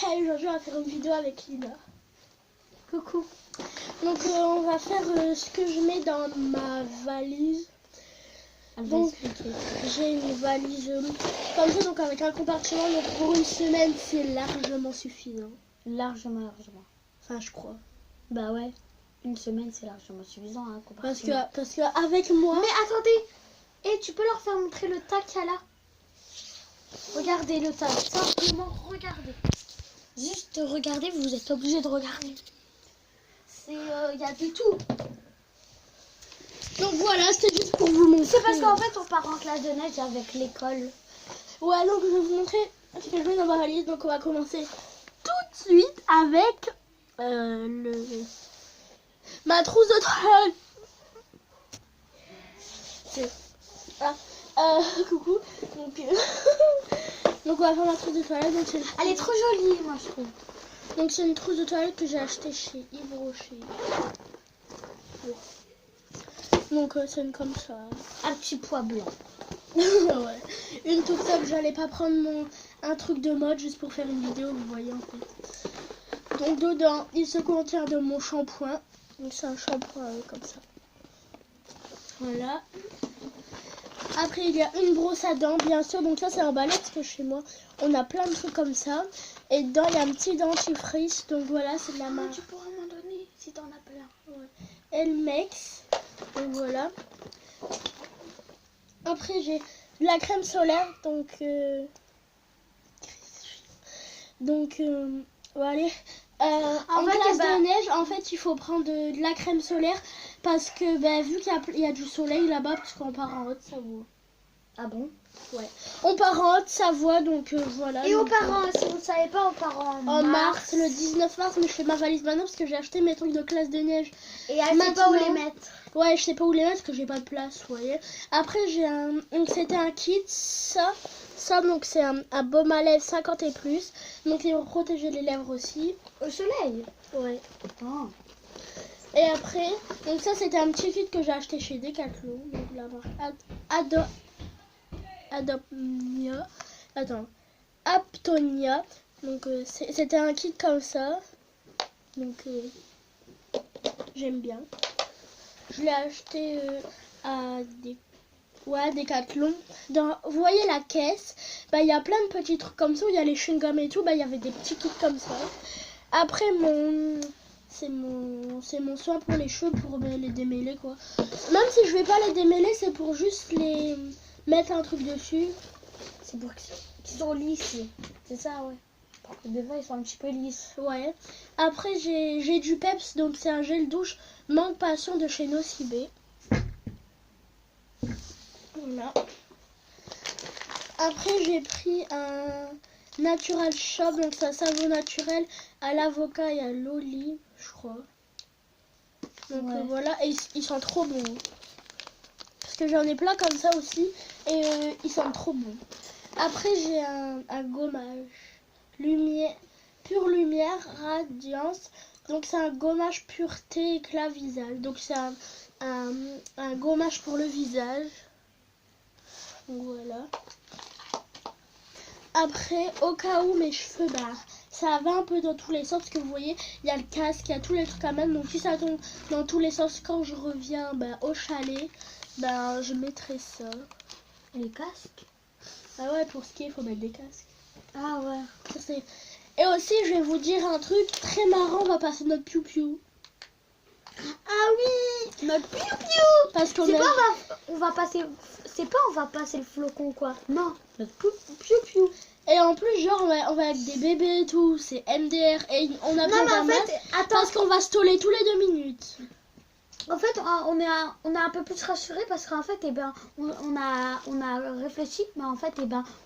Hey, aujourd'hui on va faire une vidéo avec Lina. Coucou. Donc on va faire ce que je mets dans ma valise. Donc j'ai une valise comme ça, donc avec un compartiment. Donc pour une semaine c'est largement suffisant. Largement. Enfin je crois. Bah ouais, une semaine c'est largement suffisant hein, Parce que avec moi. Mais attendez, et tu peux leur faire montrer le tas qu'il y a là. Regardez le tas, simplement regardez. Juste regardez, vous êtes obligé de regarder. C'est, il y a du tout. Donc voilà, c'était juste pour vous montrer. C'est parce qu'en fait on part en classe de neige avec l'école. Ouais, donc je vais vous montrer ce que je mets dans ma valise. Donc on va commencer tout de suite avec ma trousse de toilette. Coucou. Donc on va faire ma trousse de toilette. Donc Elle est trop jolie, moi je trouve. Donc c'est une trousse de toilette que j'ai achetée chez Yves Rocher. Donc c'est une comme ça. Un petit pois blanc. Ouais. Une toute simple. J'allais pas prendre un truc de mode juste pour faire une vidéo, vous voyez en fait. Donc dedans il se contient de mon shampoing. Donc c'est un shampoing comme ça. Voilà. Après il y a une brosse à dents bien sûr. Donc ça c'est emballé parce que chez moi on a plein de trucs comme ça. Et dedans il y a un petit dentifrice. Donc voilà, c'est de la marque. Tu pourras m'en donner si t'en as plein. Ouais. Elmex. Donc voilà. Après j'ai de la crème solaire. Donc voilà. En classe de neige, en fait, il faut prendre de la crème solaire parce que vu qu'il y a du soleil là-bas, parce qu'on part en Haute-Savoie. Ah bon? Ouais. On part en Haute-Savoie, donc voilà. Et on part si vous ne savez pas, on part en mars, le 19 mars, mais je fais ma valise maintenant parce que j'ai acheté mes trucs de classe de neige. Et elle ne sait pas où les mettre. Ouais, je sais pas où les mettre parce que j'ai pas de place, vous voyez. Après, c'était un kit, ça donc c'est un baume à lèvres 50 et plus. Donc il va protéger les lèvres aussi. Au soleil? Ouais. Oh. Et après, donc ça c'était un petit kit que j'ai acheté chez Decathlon. Donc la marque Aptonia. Donc c'était un kit comme ça. Donc j'aime bien. Je l'ai acheté à Decathlon. Vous voyez la caisse, il y a plein de petits trucs comme ça où il y a les chewing-gums et tout. Il y avait des petits kits comme ça. Après c'est mon soin pour les cheveux, pour les démêler quoi. Même si je vais pas les démêler, c'est pour juste les mettre un truc dessus. C'est pour qu'ils sont lisses. C'est ça, ouais. Parce que des fois ils sont un petit peu lisses. Ouais. Après j'ai du Peps, donc c'est un gel douche manque passion de chez Nocibé. Voilà. Après j'ai pris un Natural Shop, donc c'est un savon naturel à l'avocat et à l'olive, je crois. Donc voilà, et ils sont trop bons. Parce que j'en ai plein comme ça aussi, et ils sont trop bons. Après j'ai un gommage pure lumière radiance. Donc c'est un gommage pureté éclat visage. Donc c'est un gommage pour le visage. Donc voilà. Après, au cas où mes cheveux, ça va un peu dans tous les sens. Parce que vous voyez, il y a le casque, il y a tous les trucs à mettre. Donc si ça tombe dans tous les sens quand je reviens au chalet, je mettrai ça. Les casques? Ah ouais, pour skier, il faut mettre des casques. Ah ouais. Et aussi, je vais vous dire un truc très marrant. On va passer notre piou-piou. Ah oui, notre piou-piou. Parce qu'on on va passer... C'est pas on va passer le flocon quoi. Non, notre piou-piou. Et en plus, genre, on va avec des bébés et tout. C'est MDR. Et on a besoin d'un masque. Parce qu'on va se toller tous les 2 minutes. En fait, on est un peu plus rassuré parce qu'en fait, on a réfléchi, mais en fait,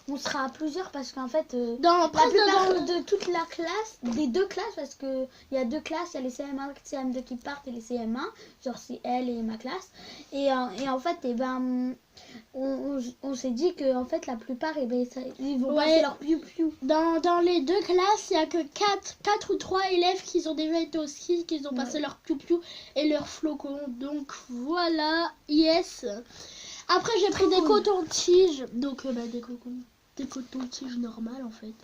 on sera à plusieurs parce qu'en fait, la plupart de toute la classe, des 2 classes, parce que il y a 2 classes, il y a les CM1, CM2 qui partent et les CM1, genre c'est elle et ma classe, et en fait, on s'est dit que en fait la plupart ils vont passer leur piou-piou. Dans les 2 classes, il n'y a que 4 ou 3 élèves qui ont déjà été au ski, qui ont passé leur piou-piou et leur flocon. Donc voilà, yes. Après j'ai pris des cotons-tiges. Donc des cotons-tiges normales en fait.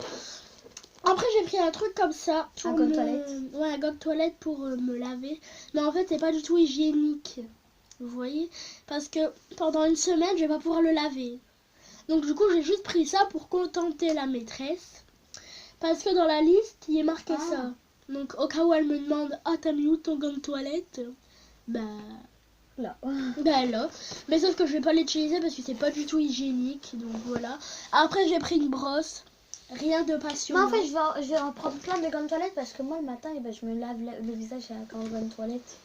Après, j'ai pris un truc comme ça. Un gant de toilette. Ouais, un gant de toilette pour me laver. Mais en fait, c'est pas du tout hygiénique. Vous voyez? Parce que pendant une semaine, je vais pas pouvoir le laver. Donc du coup, j'ai juste pris ça pour contenter la maîtresse. Parce que dans la liste, il est marqué ça. Donc au cas où elle me demande « Ah, t'as mis où ton gant de toilette ?» Bah... Là. Bah là. Mais sauf que je vais pas l'utiliser parce que c'est pas du tout hygiénique. Donc voilà. Après, j'ai pris une brosse. Rien de passionnant. Mais en fait, je vais en prendre plein de gants de toilette parce que moi, le matin, je me lave le visage avec un gant de toilette.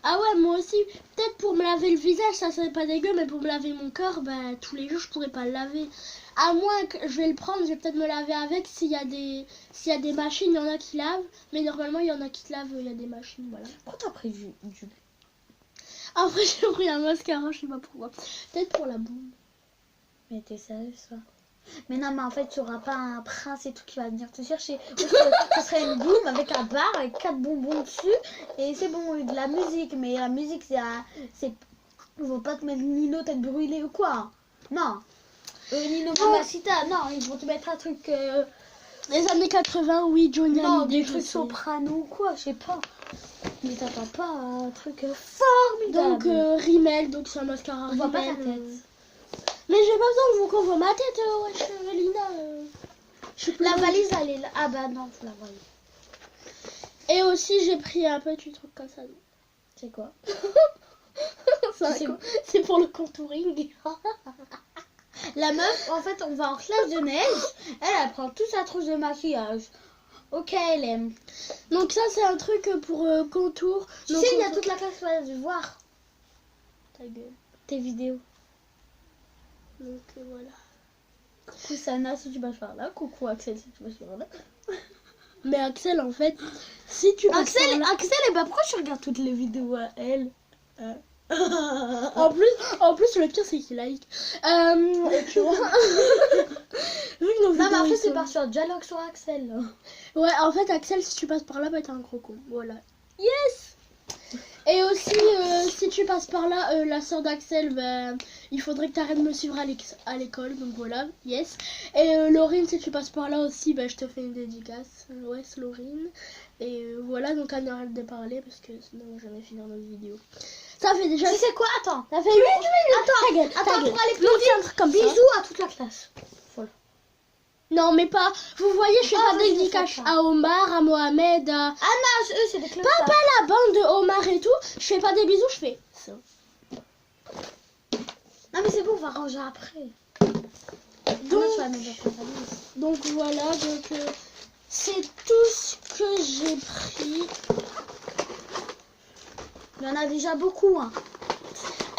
Ah ouais, moi aussi. Peut-être pour me laver le visage, ça serait pas dégueu. Mais pour me laver mon corps, bah tous les jours, je pourrais pas le laver. À moins que je vais le prendre, je vais peut-être me laver avec. S'il y a des machines, il y en a qui lavent. Mais normalement, il y en a qui te lavent, il y a des machines, voilà. Pourquoi t'as pris du... Après, j'ai pris un mascara, je sais pas pourquoi. Peut-être pour la boue. Mais t'es sérieux, ça? Mais non, mais en fait, tu auras pas un prince et tout qui va venir te chercher. Ce serait une boum avec un bar, avec 4 bonbons dessus. Et c'est bon, de la musique. Mais la musique, c'est... Ils vont pas te mettre Nino tête brûlée ou quoi? Non. Nino Mamacita, non, ils vont te mettre un truc... Les années 80, oui, Johnny non, Hallyday, des trucs soprano ou quoi, je sais pas. Mais t'attends pas un truc formidable. Donc, Rimmel, donc c'est un mascara On voit pas Rimmel. ta tête. Mais j'ai pas besoin qu'on voit ma tête, wesh, Lina. La valise, elle est là. Ah bah non, faut la valise. Et aussi, j'ai pris un petit truc comme ça. C'est quoi? C'est pour le contouring. La meuf, en fait, on va en classe de neige. Elle prend toute sa trousse de maquillage. Ok, elle aime. Donc ça, c'est un truc pour contour. Tu sais, il y a toute la classe qui va voir ta gueule. Tes vidéos. Donc voilà. Coucou Sana, si tu passes par là. Coucou Axel, si tu passes par là. Mais Axel, en fait, si tu passes par là... Axel, et bah pourquoi tu regardes toutes les vidéos à elle? en plus, le pire, c'est qu'il like. Tu vois. Non, mais en fait, c'est par sur dialogue sur Axel. Ouais, en fait, Axel, si tu passes par là, bah t'es un gros con. Voilà. Yes! Et aussi, si tu passes par là, la soeur d'Axel, bah, il faudrait que tu arrêtes de me suivre à l'école. Donc voilà, yes. Et Laurine, si tu passes par là aussi, bah, je te fais une dédicace. Ouais, c'est Laurine. Et voilà, donc on arrête de parler parce que sinon, on va jamais finir notre vidéo. Ça fait déjà... Tu sais quoi? Attends. Ça fait 8 minutes. Attends, pour aller plus vite, comme bisous ça. à toute la classe. Voilà. Non, mais pas... Vous voyez, je fais pas des dédicaces à Omar, à Mohamed, à... Ah non, eux, c'est des clés. Pas la bande de Omar et tout. Je fais pas des bisous, je fais ça. Non, mais c'est bon, on va ranger après. Donc voilà, donc c'est tout ce que j'ai pris. Il y en a déjà beaucoup, hein.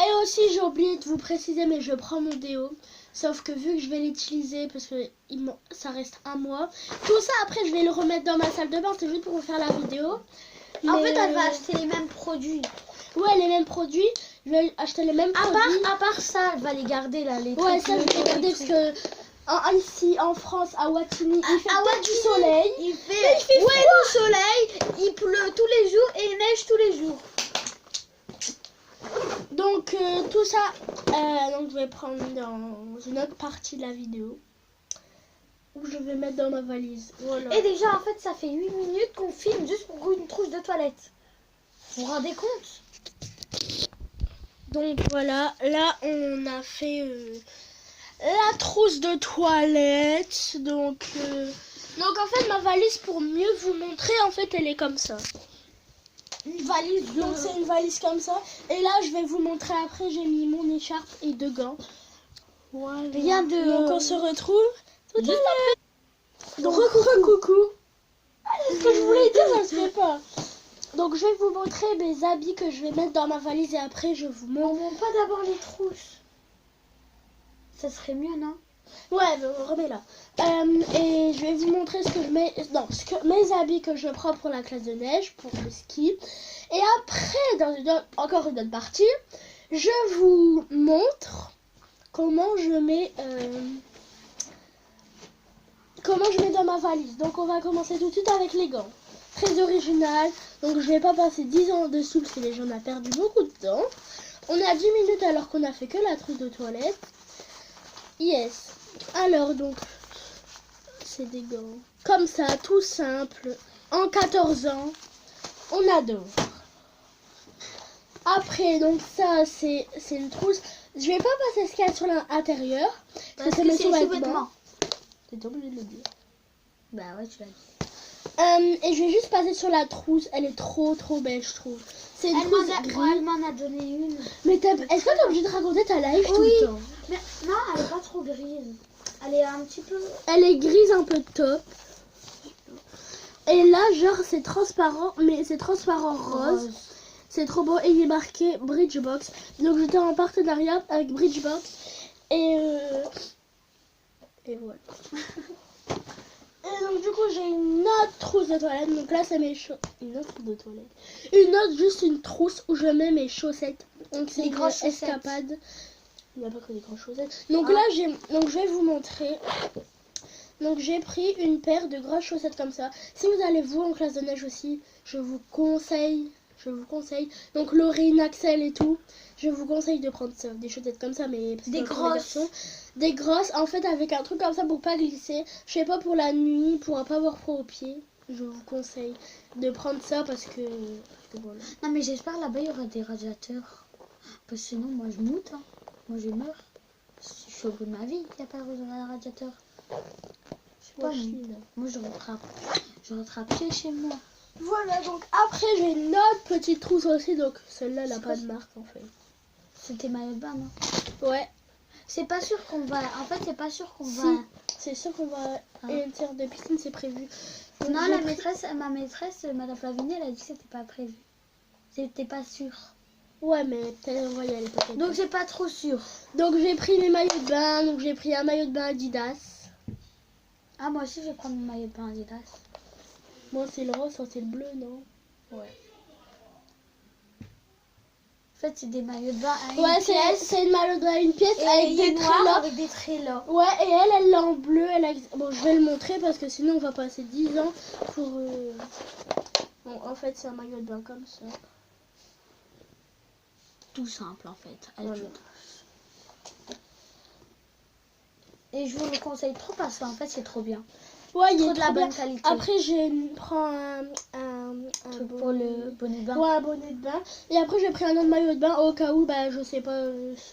Et aussi, j'ai oublié de vous préciser, mais je prends mon déo. Sauf que vu que je vais l'utiliser, parce que ça reste un mois, tout ça après je vais le remettre dans ma salle de bain, c'est juste pour vous faire la vidéo. Mais... En fait, elle va acheter les mêmes produits. Ouais, les mêmes produits. Je vais acheter les mêmes produits. À part ça, elle va les garder là. Les ouais, ça je vais les garder parce que ici en France, à Watini, il fait du soleil. Il fait ouais, du soleil, il pleut tous les jours et il neige tous les jours. Donc tout ça, donc je vais prendre dans une autre partie de la vidéo où je vais mettre dans ma valise. Voilà. Et déjà en fait ça fait 8 minutes qu'on filme juste pour une trousse de toilette. Vous vous rendez compte? Donc voilà, là on a fait la trousse de toilette. Donc en fait ma valise, pour mieux vous montrer, en fait elle est comme ça. Une valise, donc c'est une valise comme ça. Et là je vais vous montrer après, j'ai mis mon écharpe et 2 gants. Voilà. Rien de... Donc on se retrouve tout à l'heure. Donc coucou. Ce que je voulais dire, ça se fait pas. Donc je vais vous montrer mes habits que je vais mettre dans ma valise et après je vous montre. On montre pas d'abord les trousses. Ça serait mieux, non? Ouais, remets-la. Et je vais vous montrer ce que je mets, mes habits que je prends pour la classe de neige, pour le ski. Et après, dans encore une autre partie, je vous montre comment je mets dans ma valise. Donc on va commencer tout de suite avec les gants. Très original. Donc je vais pas passer 10 ans en dessous parce que les gens ont perdu beaucoup de temps. On a 10 minutes alors qu'on a fait que la trousse de toilette. Yes. Alors donc, c'est des gants. comme ça, tout simple, en 14 ans. On adore. Après, donc ça, c'est une trousse. Je vais pas passer ce qu'il y a sur l'intérieur. Parce que c'est les sous-vêtements. T'es obligé de le dire. Bah ouais, tu l'as dit. Et je vais juste passer sur la trousse. Elle est trop belle, je trouve. C'est une trousse grise. Elle m'en a donné une. Mais est-ce que t'es obligé de raconter ta life tout le temps? Mais non, elle est pas trop grise. Elle est un petit peu... Elle est grise un peu top. Et là, genre, c'est transparent, mais c'est transparent rose. C'est trop beau. Et il est marqué Bridgebox. Donc, j'étais en partenariat avec Bridgebox. Et voilà. Et donc, du coup, j'ai une autre trousse de toilette. Donc là, c'est mes chaussettes. Une autre trousse de toilette. Une autre, juste une trousse où je mets mes chaussettes. Donc, c'est des grosses escapades. Il n'y a pas que des grosses chaussettes. Donc là, je vais vous montrer. Donc j'ai pris une paire de grosses chaussettes comme ça. Si vous allez vous en classe de neige aussi, je vous conseille. Donc Laurine, Axel et tout, je vous conseille de prendre ça, des chaussettes comme ça, mais des grosses. Des grosses, en fait, avec un truc comme ça pour pas glisser. Je sais pas, pour la nuit, pour pas avoir froid aux pieds. Je vous conseille de prendre ça parce que voilà. Non mais j'espère là-bas il y aura des radiateurs. Parce que sinon moi je moute. Hein. Moi je meurs. Je suis au bout de ma vie, il n'y a pas de radiateur. Je sais pas, moi je rentre à pied chez moi. Voilà, donc après j'ai une autre petite trousse aussi, donc celle-là elle n'a pas de marque en fait. C'était maillot de bain, non? Ouais. C'est pas sûr qu'on va... En fait c'est pas sûr qu'on va... C'est sûr qu'on va... Et une séance de piscine c'est prévu. Donc, non, ma maîtresse, Madame Flavinie, elle a dit que c'était pas prévu. C'était pas sûr. Ouais, mais peut-être on va y aller peut-être. Donc c'est pas trop sûr. Donc j'ai pris mes maillots de bain, donc j'ai pris un maillot de bain Adidas. Ah moi aussi je vais prendre mon maillot de bain Adidas. Moi c'est le rose, c'est le bleu, non? Ouais. En fait c'est des maillots de bain à une ouais, pièce. c'est une maillot de bain à une pièce et avec des traits là. avec des traits là. Ouais, et elle l'a en bleu. Bon, je vais le montrer parce que sinon on va passer 10 ans pour... Bon, en fait c'est un maillot de bain comme ça. Tout simple en fait. Voilà. Et je vous le conseille trop parce qu'en fait c'est trop bien. Ouais, il trop est de la bonne qualité. Après prends un truc pour le bonnet de bain. Ouais, un bonnet de bain. Et après j'ai pris un autre maillot de bain au cas où, bah je sais pas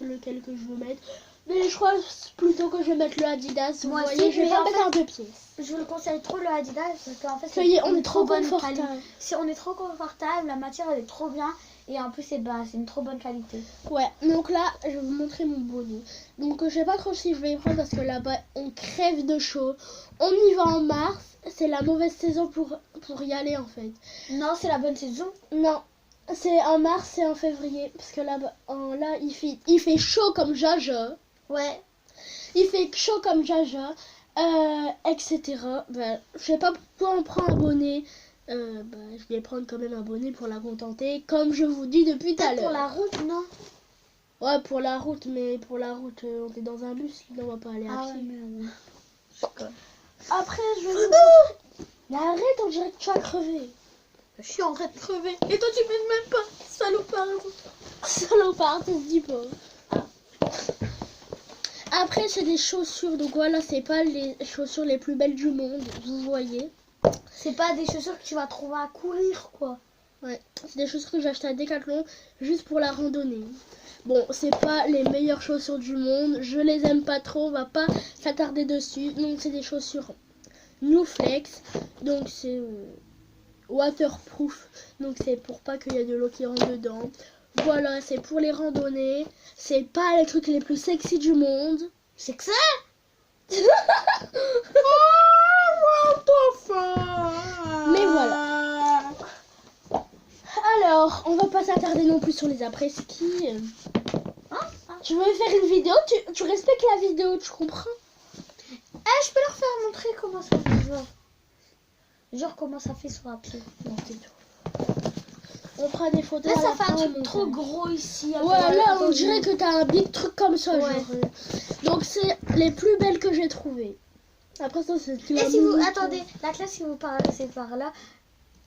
lequel que je veux mettre. Mais je crois plutôt que je vais mettre le Adidas. Moi vous voyez, je vais pas mettre un 2 pièces. Je vous le conseille trop le Adidas parce qu'en fait on est trop confortable. On est trop confortable, la matière elle est trop bien. Et en plus, c'est une trop bonne qualité. Ouais, donc là, je vais vous montrer mon bonnet. Donc, je sais pas trop si je vais y prendre parce que là-bas, on crève de chaud. On y va en mars. C'est la mauvaise saison pour y aller, en fait. Non, c'est la bonne saison. Non, c'est en mars et en février. Parce que là, il fait chaud comme Jaja. Ouais. Il fait chaud comme Jaja, etc. Ben, je sais pas pourquoi on prend un bonnet. Je vais prendre quand même un bonnet pour la contenter, comme je vous dis depuis tout à l'heure. Pour la route, non? Ouais, pour la route, mais pour la route, on est dans un bus, là on va pas aller à pied. Merde. Après, je vais mais arrête, on dirait que tu vas crever. Je suis en train de crever. Et toi, tu m'aides même pas, salopard. Salopard, ça se dit pas. Après, c'est des chaussures, donc voilà, c'est pas les chaussures les plus belles du monde, vous voyez. C'est pas des chaussures que tu vas trouver à courir, quoi. Ouais, c'est des chaussures que j'ai achetées à Decathlon juste pour la randonnée. Bon, c'est pas les meilleures chaussures du monde, je les aime pas trop, on va pas s'attarder dessus. Donc c'est des chaussures New Flex, donc c'est waterproof, donc c'est pour pas qu'il y ait de l'eau qui rentre dedans. Voilà, c'est pour les randonnées, c'est pas les trucs les plus sexy du monde. C'est que ça. Mais voilà. Alors, on va pas s'attarder non plus sur les après-ski. Tu veux faire une vidéo, tu respectes la vidéo, tu comprends? Je peux leur faire montrer comment ça fait. Genre comment ça fait sur un pied. Non, c'est tout. On fera des photos. Là, ça fait un truc trop gros ici. Ouais, là, on dirait que t'as un big truc comme ça. Ouais. Genre. Donc, c'est les plus belles que j'ai trouvées. Après ça, c'est... Et si vous... Attendez, la classe, si vous passez par là,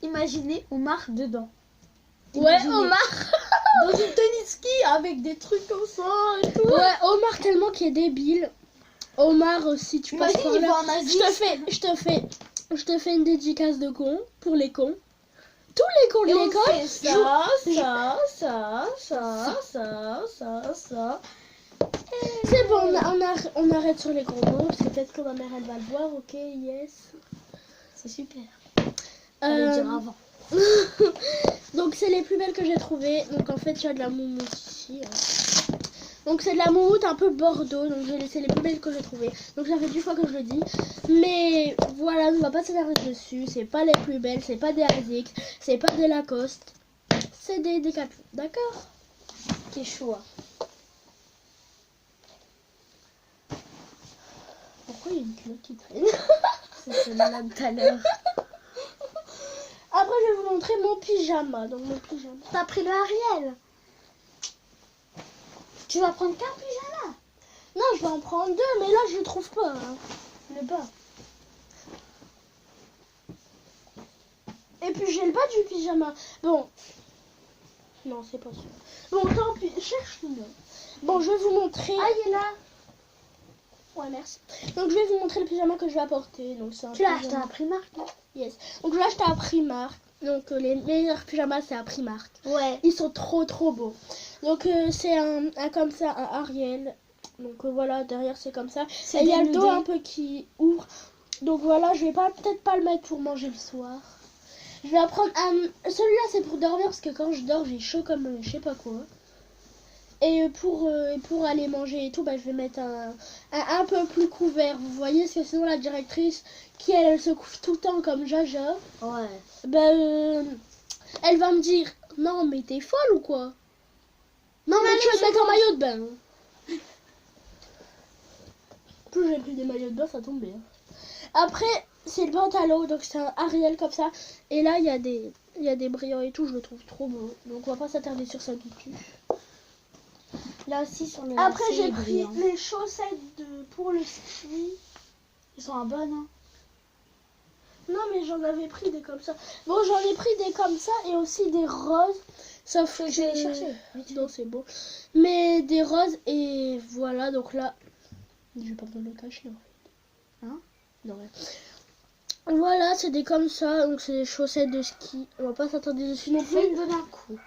imaginez Omar dedans. Imaginez. Ouais, Omar dans une tennis ski avec des trucs comme ça et tout. Ouais, Omar tellement qui est débile. Omar, si tu passes par là, je te fais je te fais une dédicace de con pour les cons. Tous les cons de l'école. Ça. C'est bon, on arrête sur les gros mots parce que peut-être que ma mère elle va le voir. Ok, yes. C'est super. Fallait dire avant. Donc c'est les plus belles que j'ai trouvées. Donc en fait il y a de la moumoute ici. Donc c'est de la moumoute un peu bordeaux. Donc j'ai laissé les plus belles que j'ai trouvées. Donc ça fait 10 fois que je le dis. Mais voilà, on va pas s'énerver dessus. C'est pas les plus belles, c'est pas des ASICS, c'est pas des Lacoste. C'est des Decathlon, d'accord? Qui est choix. Pourquoi il y a une culotte qui traîne? C'est celle-là de tout à l'heure. Après, je vais vous montrer mon pyjama. Donc, mon pyjama. T'as pris le Ariel. Tu vas prendre qu'un pyjama? Non, je vais en prendre 2, mais là, je ne trouve pas. Hein. Le bas. Et puis, j'ai le bas du pyjama. Bon. Non, c'est pas sûr. Bon, tant pis. Cherche-le. Bon, je vais vous montrer. Ah, il est là. Ouais, merci. Donc, je vais vous montrer le pyjama que je vais apporter. Donc, tu l'as acheté à Primark, non? Yes. Donc, je l'ai acheté à Primark. Donc, les meilleurs pyjamas, c'est à Primark. Ouais. Ils sont trop beaux. Donc, c'est un comme ça, un Ariel. Donc, voilà, derrière, c'est comme ça. Et il y a le dos un peu qui ouvre. Donc, voilà, je vais peut-être pas le mettre pour manger le soir. Je vais apprendre celui-là, c'est pour dormir parce que quand je dors, j'ai chaud comme je sais pas quoi. Et pour aller manger et tout, bah, je vais mettre un peu plus couvert. Vous voyez, parce que sinon la directrice, qui elle se couvre tout le temps comme Jaja, ouais. Bah, elle va me dire, non mais t'es folle ou quoi? Non mais tu veux te mettre un maillot de bain. Plus j'ai pris des maillots de bain, ça tombe bien. Après, c'est le pantalon, donc c'est un Ariel comme ça. Et là, il y a des brillants et tout, je le trouve trop beau. Donc on va pas s'attarder sur ça tout de suite. Là aussi sur le après j'ai pris les chaussettes pour le ski. Ils sont en bonne, hein? Non mais j'en avais pris des comme ça. Bon, j'en ai pris des comme ça et aussi des roses. Sauf que je vais les chercher. Non, c'est beau. Mais des roses et voilà, donc là je vais pas me le cacher en fait. Hein? Non, rien. Voilà, c'est des comme ça, donc c'est des chaussettes de ski. On va pas s'attarder dessus non plus. Je vais me donner un coup.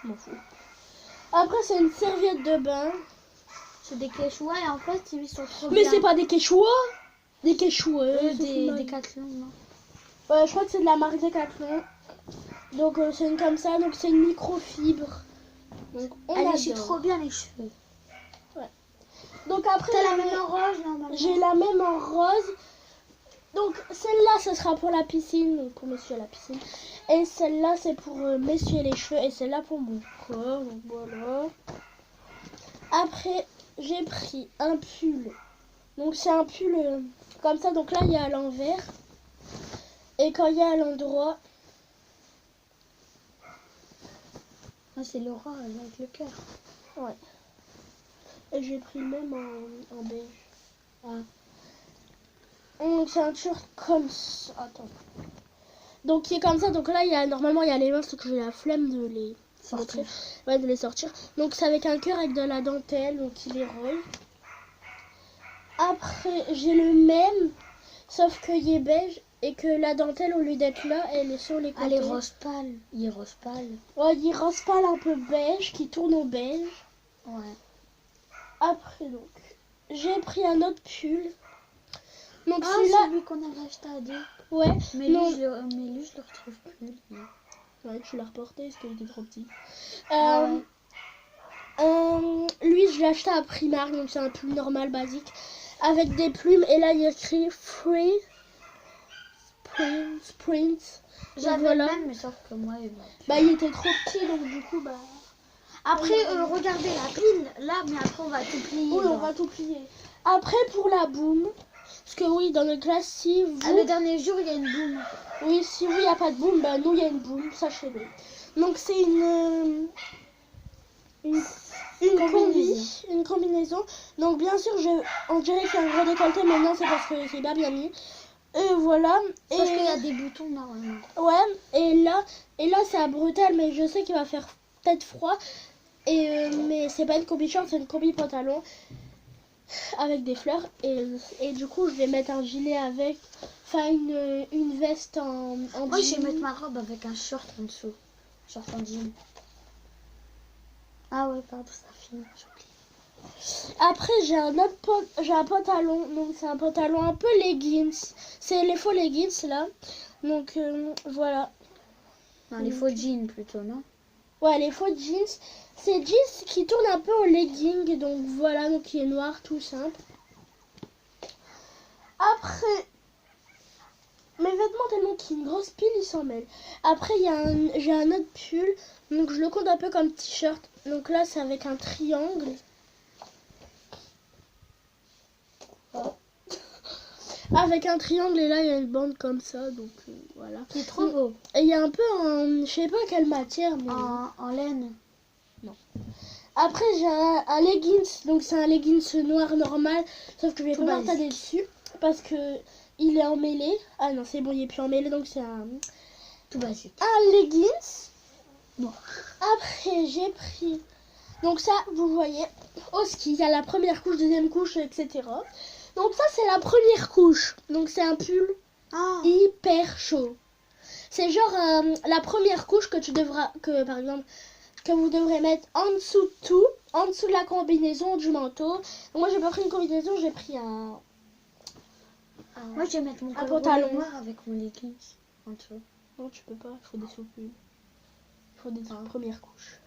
Je m'en fous. Après, c'est une serviette de bain. C'est des quechua et en fait, ils sont trop mais bien. c'est pas des quechua. Des quechua. Des Decathlon, non? Ouais, je crois que c'est de la marque Decathlon. Donc, c'est une comme ça. Donc, c'est une microfibre. Donc, elle léchit trop bien les cheveux. Ouais. Donc, après, t'as la même en rose, normalement. J'ai la même en rose. Donc, celle-là, ce sera pour la piscine. Donc, pour monsieur à la piscine. Et celle-là, c'est pour m'essuyer les cheveux. Et celle-là pour mon corps. Donc, voilà. Après, j'ai pris un pull. Donc, c'est un pull comme ça. Donc, là, il y a à l'envers. Et quand il y a à l'endroit... Ah, c'est Laura avec le cœur. Ouais. Et j'ai pris le même en beige. Ah. Donc, c'est un t-shirt comme ça. Attends. Donc, qui est comme ça. Donc, là, normalement, il y a les mains. Sauf que j'ai la flemme de les sortir. Ouais, de les sortir. Donc, c'est avec un cœur avec de la dentelle. Donc, il est rose. Après, j'ai le même. Sauf qu'il est beige. Et que la dentelle, au lieu d'être là, elle est sur les côtés. Elle est rose pâle. Il est rose pâle. Ouais, il est rose pâle un peu beige. Qui tourne au beige. Ouais. Après, donc, j'ai pris un autre pull. Donc, ah, celui-là... celui qu'on avait acheté à 2. Ouais. Mais lui, je le retrouve plus. Ouais, tu l'as reporté parce qu'il était trop petit. Ouais. Lui, je l'ai acheté à Primark, donc c'est un pull normal, basique. Avec des plumes, et là, il y a écrit Free Sprint. J'avais voilà. le même, mais sauf que moi, il était trop petit, donc du coup, Après, regardez la pile, là, mais après, on va tout plier. Oui, on va tout plier. Après, pour la boum, parce que oui, dans notre classe, si vous... le dernier jour, il y a une boum. Oui, si oui, il n'y a pas de boum, nous, il y a une boum, sachez-le. Donc, c'est une combinaison. Donc, bien sûr, on dirait que c'est un gros décolleté, mais non, c'est parce que c'est pas bien mis. Et voilà. Parce qu'il y a des boutons, normalement. Ouais, et là c'est à bretelles, mais je sais qu'il va faire peut-être froid. Mais c'est pas une combi short, c'est une combi pantalon. avec des fleurs. Et du coup, je vais mettre un gilet avec. Enfin, une veste en Moi, je jean. vais mettre ma robe avec un short en dessous. Short en jean. Ah ouais, pardon, ça finit. Après, j'ai un pantalon. Donc, c'est un pantalon un peu leggings. C'est les faux leggings là. Donc, voilà. Non, les faux jeans plutôt, non? Ouais, les faux jeans. C'est jeans qui tournent un peu au legging. Donc, voilà. Donc, il est noir, tout simple. Après, mes vêtements, tellement qu'il y a une grosse pile, ils s'en mêlent. Après, j'ai un autre pull. Donc, je le compte un peu comme t-shirt. Donc, là, c'est avec un triangle. Avec un triangle et là il y a une bande comme ça, donc voilà. C'est trop beau. Et il y a un peu je sais pas quelle matière, mais En laine. non. Après j'ai un leggings, donc c'est un leggings noir normal, sauf que je vais Tout pas basique. m'attarder dessus parce que il est emmêlé. Ah non c'est bon, il est plus emmêlé, donc c'est Tout basique. un leggings. Bon. Après j'ai pris, donc ça vous voyez, au ski, il y a la première couche, deuxième couche, etc. Donc ça c'est la première couche. Donc c'est un pull hyper chaud. C'est genre la première couche que par exemple, que vous devrez mettre en dessous de tout, en dessous de la combinaison du manteau. Donc moi j'ai pas pris une combinaison, j'ai pris un Moi je vais mettre mon pantalon noir avec mon leggings en dessous. Non tu peux pas, il faut des sous-pulls. Il faut des premières couches.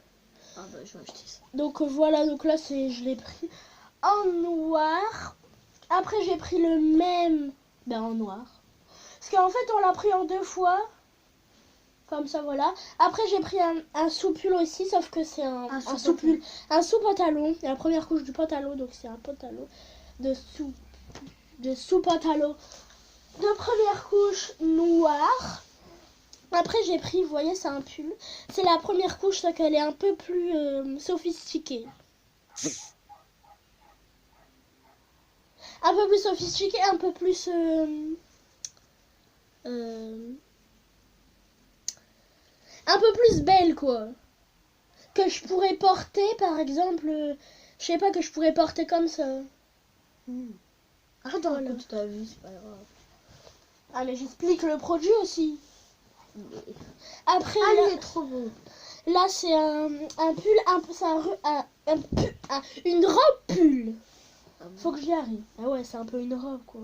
Ah bah je vais acheter ça. Donc voilà, donc là je l'ai pris en noir. Après j'ai pris le même en noir. Parce qu'en fait on l'a pris en 2 fois. Comme ça voilà. Après j'ai pris un sous-pull aussi, sauf que c'est un sous-pull. Un sous-pantalon. La première couche du pantalon, donc c'est un pantalon de sous-pantalon. De première couche noire. Après j'ai pris, vous voyez c'est un pull. C'est la première couche, sauf qu'elle est un peu plus sophistiquée. Un peu plus sophistiquée, un peu plus un peu plus belle quoi. Que je pourrais porter par exemple, je sais pas, que je pourrais porter comme ça. Arrête de raconter ta vie, c'est pas grave. Ah mais j'explique le produit aussi. Après il là, est trop beau. Là c'est un pull, une robe pull. Faut que j'y arrive. Ah ouais, c'est un peu une robe quoi.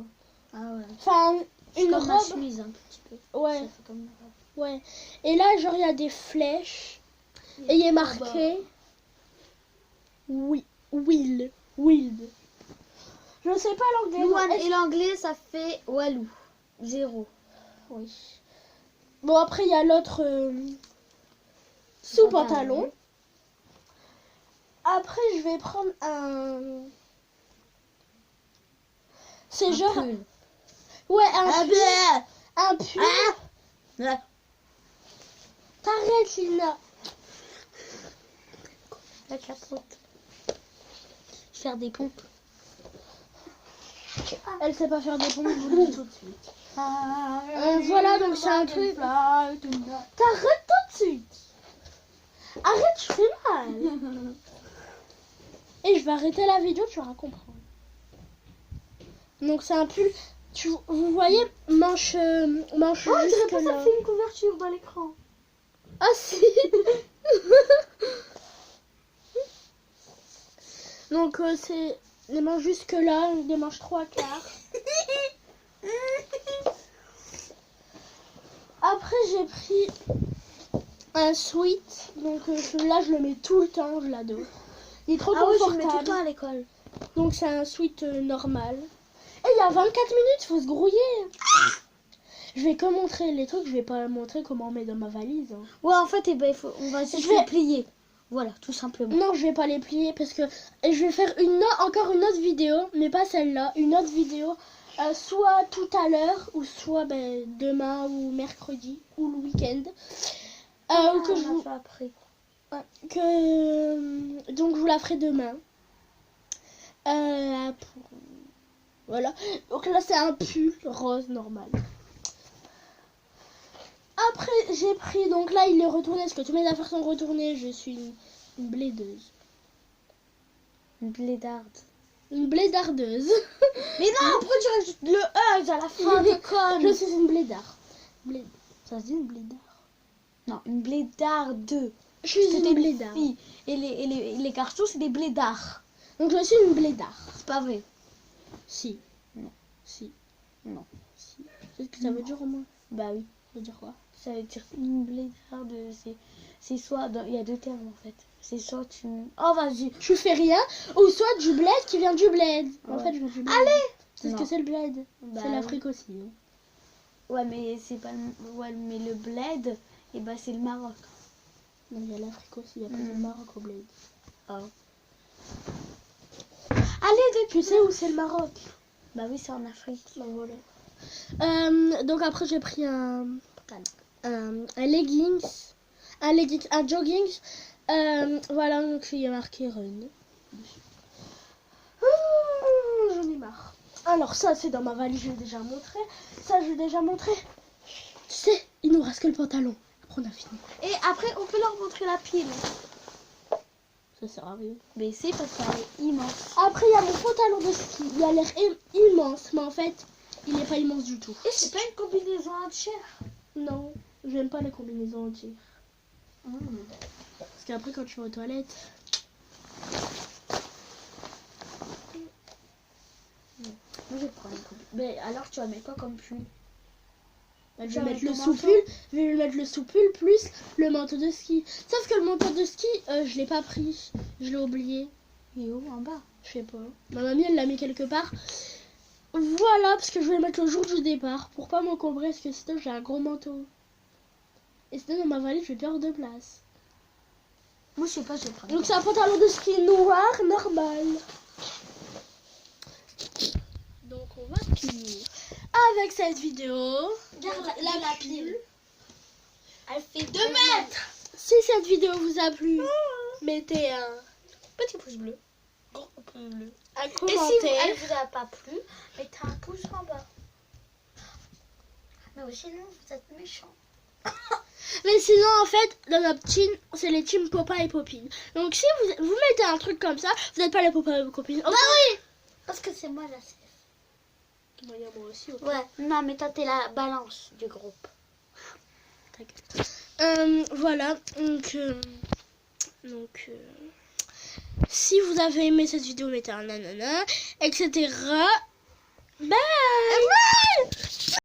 Ah ouais. Enfin, une comme robe. chemise un petit peu. Ouais. Ça fait comme une robe. Ouais. Et là, genre, il y a des flèches. Et il est marqué. Oui. Wild. Je sais pas l'anglais. Et l'anglais, ça fait Walou. 0. Oui. Bon, après, il y a l'autre sous-pantalon. Après, je vais prendre un. C'est genre. Pull. Ouais, un pull. T'arrêtes, Lina. La capote. Faire des pompes. Elle sait pas faire des pompes, je vous le dis tout de suite. Voilà, donc c'est un truc. T'arrêtes tout de suite. Arrête, je fais mal. Et je vais arrêter la vidéo, tu vas comprendre. Donc c'est un pull. Vous voyez, manche jusque pas là. ça fait une couverture dans l'écran. Ah si. Donc c'est les manches jusque là, des manches 3/4. Après j'ai pris un sweat, donc là je le mets tout le temps, je l'adore. Il est trop confortable. Je le mets tout le temps à l'école. Donc c'est un sweat normal. Et il y a 24 minutes, faut se grouiller. Je vais que montrer les trucs, je vais pas montrer comment on met dans ma valise. Hein. Ouais, en fait, on va essayer de les plier. Voilà, tout simplement. Non, je vais pas les plier parce que je vais faire encore une autre vidéo, mais pas celle-là. Une autre vidéo, soit tout à l'heure, ou soit demain, ou mercredi, ou le week-end. Que je vous après. Donc je vous la ferai demain. Voilà. Donc là c'est un pull rose normal. Après j'ai pris, donc là il est retourné parce que toutes mes affaires sont retournées. Je suis une blédeuse. Une blédarde. Une blédardeuse. Mais non, pourquoi tu rajoutes le E à la fin, t'es conne. Je suis une blédard. Ça se dit une blédard? Non, une blédarde. Je suis C'était une les blédard. filles. Et les garçons, c'est des blédards. Donc je suis une blédard. C'est pas vrai. Si. Non. Si. Non. Si. C'est ce que ça veut dire au moins. Bah oui. Ça veut dire quoi? Ça veut dire une blédarde. C'est soit... Il y a deux termes en fait. C'est soit tu... Oh vas-y. Je fais rien. Ou soit du bled qui vient du bled. En Ouais. fait, je viens du bled. Allez. C'est ce Non. que c'est le bled. Bah C'est oui. l'Afrique aussi. Hein. Ouais, mais c'est pas le... Ouais, mais le bled, et bah c'est le Maroc. Non, il y a l'Afrique aussi. Il y a pas le Maroc au bled. Oh. Allez, Tu sais où c'est le Maroc? Bah oui, c'est en Afrique. Bah, voilà. Donc après j'ai pris un leggings, un jogging. Voilà, donc il y a marqué run. J'en ai marre. Alors ça c'est dans ma valise, je l'ai déjà montré. Ça je l'ai déjà montré. Tu sais, il nous reste que le pantalon. Après on a fini. Et après, on peut leur montrer la pile. Ça sert à rien. Mais c'est parce qu'elle est immense. Après il y a mon pantalon de ski. Il a l'air immense, mais en fait il n'est pas immense du tout. Et c'est pas une combinaison entière. Non, j'aime pas les combinaisons entières. Parce qu'après quand tu vas aux toilettes... Moi, je vais prendre une combinaison. Mais alors, tu vas mettre quoi comme pull? Bah, je Tu vais vas mettre le mettre ton sous-pull, je vais mettre le sous-pull plus le manteau de ski. Sauf que le manteau de ski, je l'ai pas pris, je l'ai oublié. Il est où en bas? Je sais pas. Ma mamie elle l'a mis quelque part. Voilà, parce que je vais le mettre le jour du départ pour pas m'encombrer, parce que sinon j'ai un gros manteau. Et sinon dans ma valise je vais perdre de place. Moi, je sais pas, je vais prendre. Donc c'est un pantalon de ski noir normal. Donc on va finir avec cette vidéo. Regarde la pile. Elle fait 2 mètres. Si cette vidéo vous a plu, mettez un petit pouce bleu, gros pouce bleu, un Et si commentaire. elle vous a pas plu, mettez un pouce en bas. Mais sinon, vous êtes méchants. Mais sinon, en fait, dans notre team, c'est les teams Popa et Popine. Donc si vous mettez un truc comme ça, vous n'êtes pas les Popa et les Copines. Bah oui. Parce que c'est moi la CF. Moi aussi. Ok. Ouais. Non, mais toi, t'es la balance du groupe. Voilà. Donc, si vous avez aimé cette vidéo, mettez un nanana, etc. Bye.